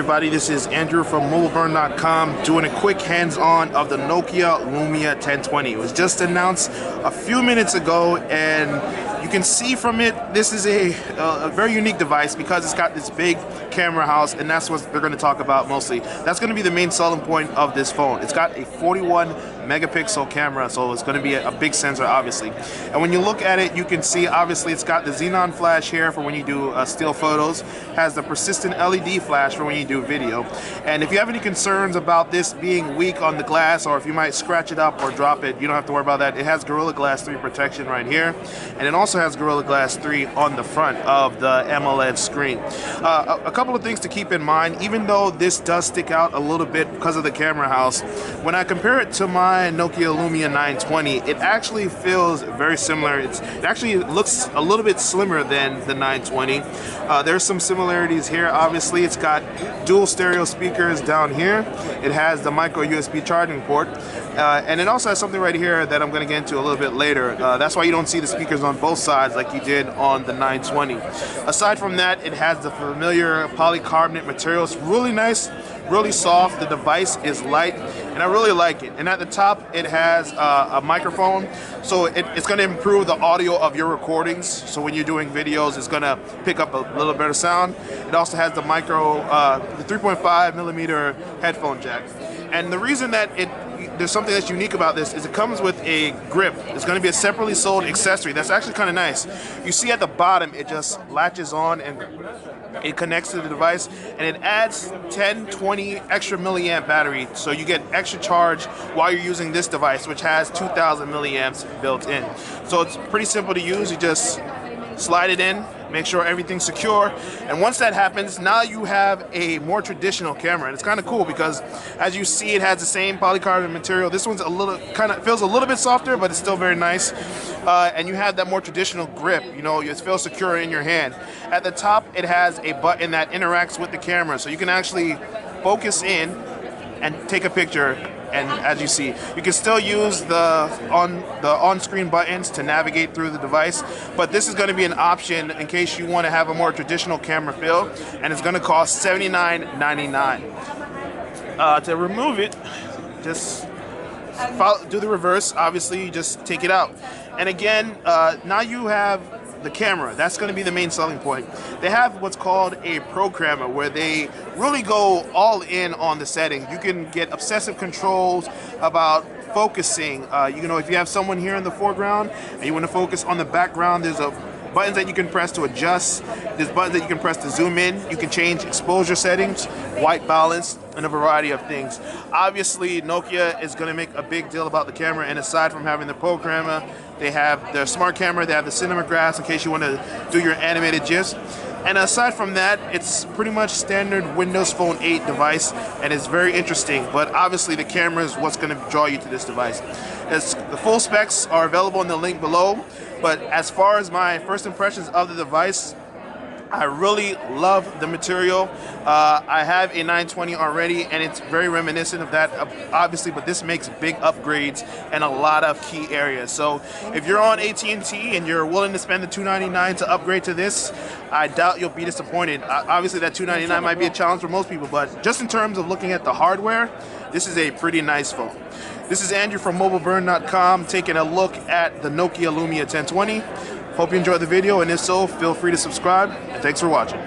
everybody, this is Andrew from mobileburn.com doing a quick hands-on of the Nokia Lumia 1020. It was just announced a few minutes ago, and you can see from it, this is a very unique device because it's got this big camera house, and that's what they're going to talk about mostly. That's going to be the main selling point of this phone. It's got a 41 megapixel camera, so it's going to be a big sensor, obviously. And when you look at it, you can see obviously it's got the xenon flash here for when you do still photos, has the persistent LED flash for when you do video. And if you have any concerns about this being weak on the glass, or if you might scratch it up or drop it, you don't have to worry about that. It has Gorilla Glass 3 protection right here, and it also has Gorilla Glass 3 on the front of the AMOLED screen. A couple of things to keep in mind, even though this does stick out a little bit because of the camera house, when I compare it to my Nokia Lumia 920, it actually feels very similar. It actually looks a little bit slimmer than the 920. There's some similarities here. Obviously, it's got dual stereo speakers down here. It has the micro USB charging port, and it also has something right here that I'm going to get into a little bit later. That's why you don't see the speakers on both sides like you did on the 920. Aside from that, it has the familiar polycarbonate material. It's really nice, really soft. The device is light, and I really like it. And at the top, it has a microphone, so it's going to improve the audio of your recordings. So when you're doing videos, it's going to pick up a little better sound. It also has the the 3.5 millimeter headphone jack. And the reason that there's something that's unique about this is it comes with a grip. It's going to be a separately sold accessory. That's actually kind of nice. You see at the bottom, it just latches on and it connects to the device, and it adds 20 extra milliamp battery, so you get extra charge while you're using this device, which has 2000 milliamps built in. So it's pretty simple to use. You just slide it in, make sure everything's secure, and once that happens, now you have a more traditional camera. And it's kind of cool because, as you see, it has the same polycarbonate material. This one's feels a little bit softer, but it's still very nice. And you have that more traditional grip. You know, it feels secure in your hand. At the top, it has a button that interacts with the camera, so you can actually focus in and take a picture. And as you see, you can still use the on-screen buttons to navigate through the device, but this is going to be an option in case you want to have a more traditional camera feel, and it's going to cost $79.99. To remove it, just do the reverse. Obviously, you just take it out. And again, now you have the camera. That's going to be the main selling point. They have what's called a programmer, where they really go all in on the setting. You can get obsessive controls about focusing. You know, if you have someone here in the foreground and you want to focus on the background, there's buttons that you can press to adjust. There's buttons that you can press to zoom in. You can change exposure settings, white balance, and a variety of things. Obviously, Nokia is going to make a big deal about the camera, and aside from having the programmer, they have their smart camera, they have the cinemagraphs in case you want to do your animated GIFs. And aside from that, it's pretty much standard Windows Phone 8 device, and it's very interesting. But obviously, the camera is what's going to draw you to this device. The full specs are available in the link below. But as far as my first impressions of the device, I really love the material. I have a 920 already, and it's very reminiscent of that, obviously, but this makes big upgrades in a lot of key areas. So if you're on AT&T and you're willing to spend the $299 to upgrade to this, I doubt you'll be disappointed. Obviously, that $299 might be a challenge for most people, but just in terms of looking at the hardware, this is a pretty nice phone. This is Andrew from mobileburn.com taking a look at the Nokia Lumia 1020. Hope you enjoyed the video, and if so, feel free to subscribe, and thanks for watching.